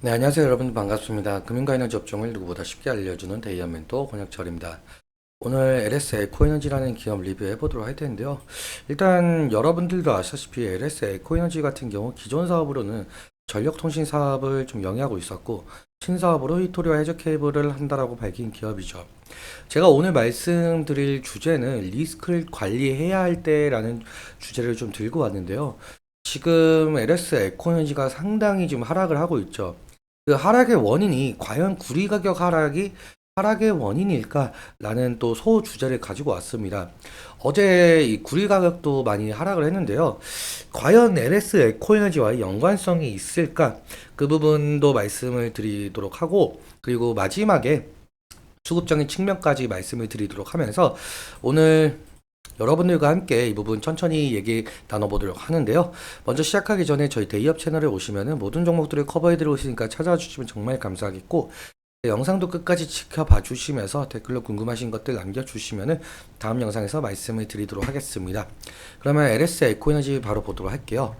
네, 안녕하세요. 여러분 반갑습니다. 금융과 에너지 업종을 누구보다 쉽게 알려주는 데이아 멘토 권혁철입니다. 오늘 LS 에코에너지라는 기업 리뷰해 보도록 할 텐데요. 일단 여러분들도 아시다시피 LS 에코에너지 같은 경우 기존 사업으로는 전력통신 사업을 좀 영위하고 있었고 신사업으로 히토리와 해저 케이블을 한다라고 밝힌 기업이죠. 제가 오늘 말씀드릴 주제는 리스크를 관리해야 할 때라는 주제를 좀 들고 왔는데요. 지금 LS 에코에너지가 상당히 지금 하락을 하고 있죠. 그 하락의 원인이 과연 구리 가격 하락이 하락의 원인일까라는 또 소주제를 가지고 왔습니다. 어제 이 구리 가격도 많이 하락을 했는데요. 과연 LS 에코에너지와의 연관성이 있을까? 그 부분도 말씀을 드리도록 하고, 그리고 마지막에 수급적인 측면까지 말씀을 드리도록 하면서 오늘 여러분들과 함께 이 부분 천천히 얘기 나눠보도록 하는데요. 먼저 시작하기 전에 저희 데이업 채널에 오시면은 모든 종목들을 커버해드리고 있으니까 찾아와 주시면 정말 감사하겠고, 영상도 끝까지 지켜봐 주시면서 댓글로 궁금하신 것들 남겨주시면은 다음 영상에서 말씀을 드리도록 하겠습니다. 그러면 LS 에코에너지 바로 보도록 할게요.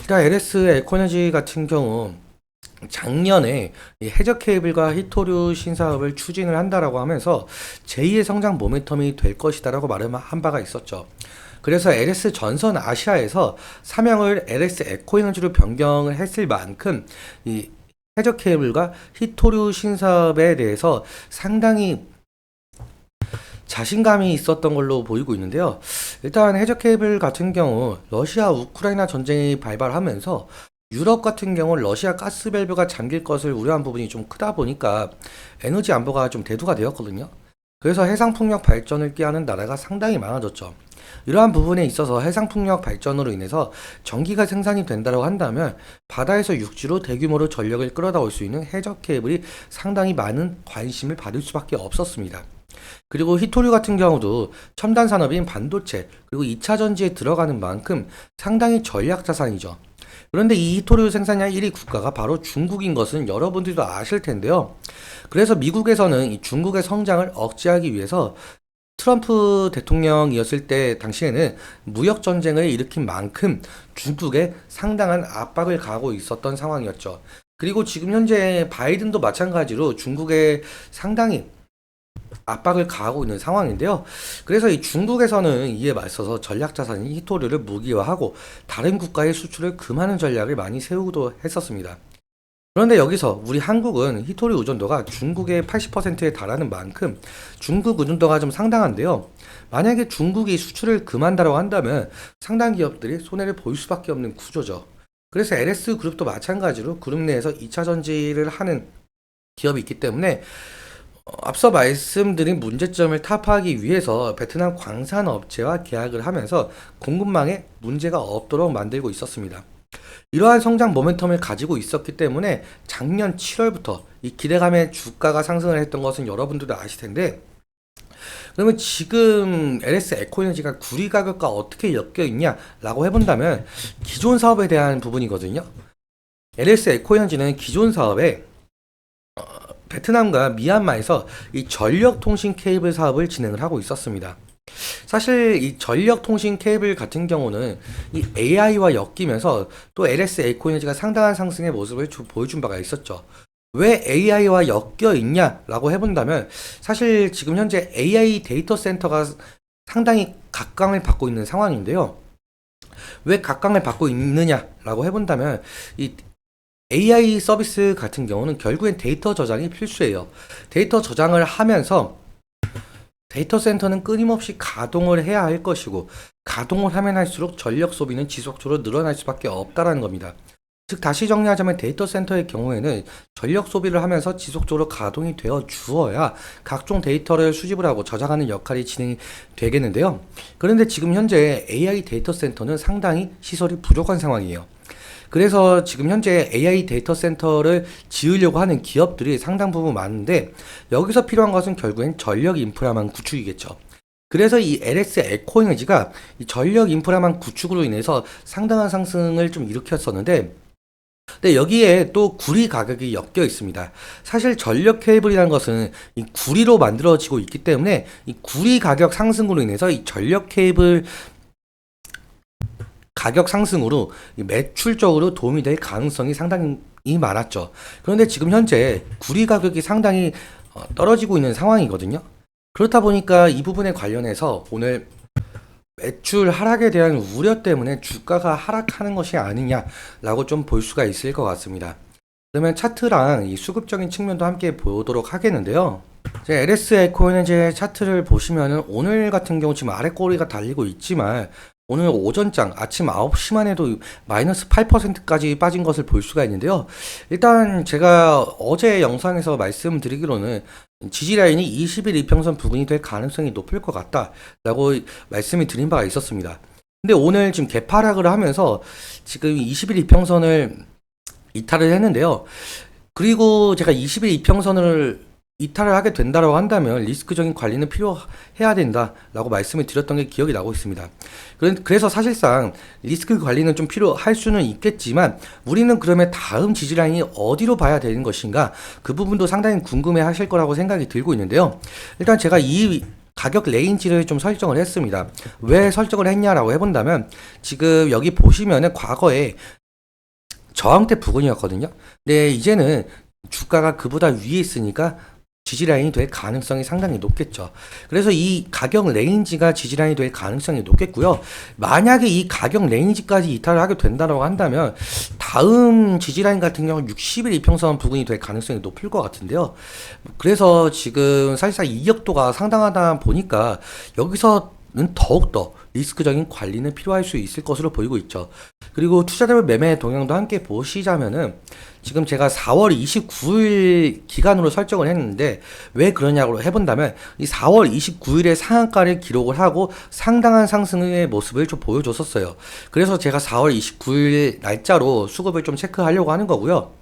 일단 LS 에코에너지 같은 경우 작년에 이 해저 케이블과 히토류 신사업을 추진을 한다라고 하면서 제2의 성장 모멘텀이 될 것이다라고 말을 한 바가 있었죠. 그래서 LS 전선 아시아에서 사명을 LS 에코에너지로 변경을 했을 만큼 이 해저 케이블과 히토류 신사업에 대해서 상당히 자신감이 있었던 걸로 보이고 있는데요. 일단 해저 케이블 같은 경우 러시아 우크라이나 전쟁이 발발하면서 유럽 같은 경우 러시아 가스 밸브가 잠길 것을 우려한 부분이 좀 크다 보니까 에너지 안보가 좀 대두가 되었거든요. 그래서 해상풍력 발전을 꾀하는 나라가 상당히 많아졌죠. 이러한 부분에 있어서 해상풍력 발전으로 인해서 전기가 생산이 된다고 한다면 바다에서 육지로 대규모로 전력을 끌어다 올 수 있는 해저 케이블이 상당히 많은 관심을 받을 수밖에 없었습니다. 그리고 히토류 같은 경우도 첨단 산업인 반도체 그리고 2차 전지에 들어가는 만큼 상당히 전략 자산이죠. 그런데 이 히토류 생산량 1위 국가가 바로 중국인 것은 여러분들도 아실 텐데요. 그래서 미국에서는 이 중국의 성장을 억제하기 위해서 트럼프 대통령이었을 때 당시에는 무역 전쟁을 일으킨 만큼 중국에 상당한 압박을 가하고 있었던 상황이었죠. 그리고 지금 현재 바이든도 마찬가지로 중국에 상당히 압박을 가하고 있는 상황인데요. 그래서 이 중국에서는 이에 맞서서 전략자산인 히토류를 무기화하고 다른 국가의 수출을 금하는 전략을 많이 세우기도 했었습니다. 그런데 여기서 우리 한국은 히토류 의존도가 중국의 80%에 달하는 만큼 중국 의존도가 좀 상당한데요. 만약에 중국이 수출을 금한다고 한다면 상당 기업들이 손해를 볼 수밖에 없는 구조죠. 그래서 LS 그룹도 마찬가지로 그룹 내에서 2차 전지를 하는 기업이 있기 때문에 앞서 말씀드린 문제점을 타파하기 위해서 베트남 광산업체와 계약을 하면서 공급망에 문제가 없도록 만들고 있었습니다. 이러한 성장 모멘텀을 가지고 있었기 때문에 작년 7월부터 이 기대감에 주가가 상승을 했던 것은 여러분들도 아실 텐데, 그러면 지금 LS 에코에너지가 구리 가격과 어떻게 엮여 있냐라고 해본다면 기존 사업에 대한 부분이거든요. LS 에코에너지는 기존 사업에 베트남과 미얀마에서 이 전력 통신 케이블 사업을 진행을 하고 있었습니다. 사실 이 전력 통신 케이블 같은 경우는 이 AI와 엮이면서 또 LS 에코에너지가 상당한 상승의 모습을 보여준 바가 있었죠. 왜 AI와 엮여 있냐라고 해본다면 사실 지금 현재 AI 데이터 센터가 상당히 각광을 받고 있는 상황인데요. 왜 각광을 받고 있느냐라고 해본다면 이 AI 서비스 같은 경우는 결국엔 데이터 저장이 필수예요. 데이터 저장을 하면서 데이터 센터는 끊임없이 가동을 해야 할 것이고 가동을 하면 할수록 전력 소비는 지속적으로 늘어날 수밖에 없다라는 겁니다. 즉 다시 정리하자면 데이터 센터의 경우에는 전력 소비를 하면서 지속적으로 가동이 되어 주어야 각종 데이터를 수집을 하고 저장하는 역할이 진행이 되겠는데요. 그런데 지금 현재 AI 데이터 센터는 상당히 시설이 부족한 상황이에요. 그래서 지금 현재 AI 데이터 센터를 지으려고 하는 기업들이 상당 부분 많은데 여기서 필요한 것은 결국엔 전력 인프라만 구축이겠죠. 그래서 이 LS 에코에너지가 이 전력 인프라만 구축으로 인해서 상당한 상승을 좀 일으켰었는데, 근데 여기에 또 구리 가격이 엮여 있습니다. 사실 전력 케이블이라는 것은 이 구리로 만들어지고 있기 때문에 이 구리 가격 상승으로 인해서 이 전력 케이블 가격 상승으로 매출적으로 도움이 될 가능성이 상당히 많았죠. 그런데 지금 현재 구리 가격이 상당히 떨어지고 있는 상황이거든요. 그렇다 보니까 이 부분에 관련해서 오늘 매출 하락에 대한 우려 때문에 주가가 하락하는 것이 아니냐라고 좀 볼 수가 있을 것 같습니다. 그러면 차트랑 이 수급적인 측면도 함께 보도록 하겠는데요. 이제 LS에코는 이제 차트를 보시면은 오늘 같은 경우 지금 아래 꼬리가 달리고 있지만 오늘 오전장 아침 9시만 해도 마이너스 8%까지 빠진 것을 볼 수가 있는데요. 일단 제가 어제 영상에서 말씀드리기로는 지지 라인이 20일 이평선 부근이 될 가능성이 높을 것 같다라고 말씀이 드린 바가 있었습니다. 근데 오늘 지금 개파락을 하면서 지금 20일 이평선을 이탈을 했는데요. 그리고 제가 20일 이평선을 이탈을 하게 된다고 한다면 리스크적인 관리는 필요해야 된다라고 말씀을 드렸던 게 기억이 나고 있습니다. 그래서 사실상 리스크 관리는 좀 필요할 수는 있겠지만 우리는 그러면 다음 지지라인이 어디로 봐야 되는 것인가, 그 부분도 상당히 궁금해 하실 거라고 생각이 들고 있는데요. 일단 제가 이 가격 레인지를 좀 설정을 했습니다. 왜 설정을 했냐라고 해본다면 지금 여기 보시면은 과거에 저항대 부근이었거든요. 근데 이제는 주가가 그보다 위에 있으니까 지지라인이 될 가능성이 상당히 높겠죠. 그래서 이 가격 레인지가 지지라인이 될 가능성이 높겠고요. 만약에 이 가격 레인지까지 이탈을 하게 된다고 한다면 다음 지지라인 같은 경우는 60일 이평선 부근이 될 가능성이 높을 것 같은데요. 그래서 지금 사실상 이격도가 상당하다 보니까 여기서는 더욱더 리스크적인 관리는 필요할 수 있을 것으로 보이고 있죠. 그리고 투자자별 매매 동향도 함께 보시자면은 지금 제가 4월 29일 기간으로 설정을 했는데 왜 그러냐고 해본다면 이 4월 29일에 상한가를 기록을 하고 상당한 상승의 모습을 좀 보여줬었어요. 그래서 제가 4월 29일 날짜로 수급을 좀 체크하려고 하는 거고요.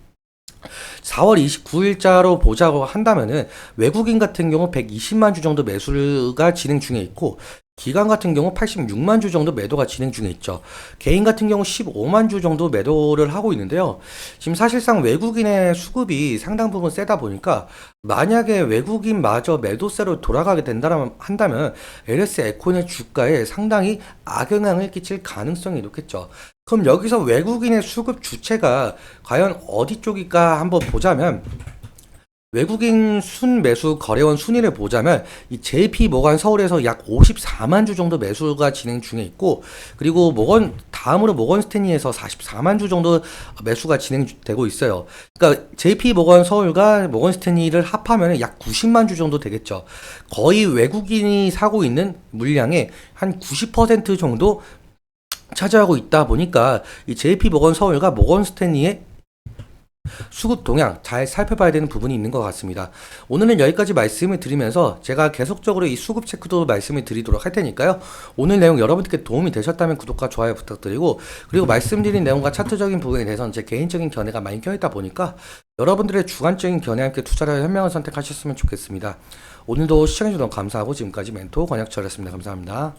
4월 29일자로 보자고 한다면은 외국인 같은 경우 120만 주 정도 매수가 진행 중에 있고 기관 같은 경우 86만 주 정도 매도가 진행 중에 있죠. 개인 같은 경우 15만 주 정도 매도를 하고 있는데요. 지금 사실상 외국인의 수급이 상당 부분 세다 보니까 만약에 외국인마저 매도세로 돌아가게 한다면 LS 에코의 주가에 상당히 악영향을 끼칠 가능성이 높겠죠. 그럼 여기서 외국인의 수급 주체가 과연 어디 쪽일까 한번 보자면 외국인 순매수 거래원 순위를 보자면 이 JP 모건 서울에서 약 54만 주 정도 매수가 진행 중에 있고, 그리고 다음으로 모건 스탠리에서 44만 주 정도 매수가 진행되고 있어요. 그러니까 JP 모건 서울과 모건 스탠리를 합하면 약 90만 주 정도 되겠죠. 거의 외국인이 사고 있는 물량의 한 90% 정도 차지하고 있다 보니까 이 JP 모건 서울과 모건 스탠리의 수급 동향 잘 살펴봐야 되는 부분이 있는 것 같습니다. 오늘은 여기까지 말씀을 드리면서 제가 계속적으로 이 수급 체크도 말씀을 드리도록 할 테니까요. 오늘 내용 여러분들께 도움이 되셨다면 구독과 좋아요 부탁드리고, 그리고 말씀드린 내용과 차트적인 부분에 대해서는 제 개인적인 견해가 많이 껴있다 보니까 여러분들의 주관적인 견해와 함께 투자를 현명한 선택하셨으면 좋겠습니다. 오늘도 시청해주셔서 감사하고 지금까지 멘토 권혁철이었습니다. 감사합니다.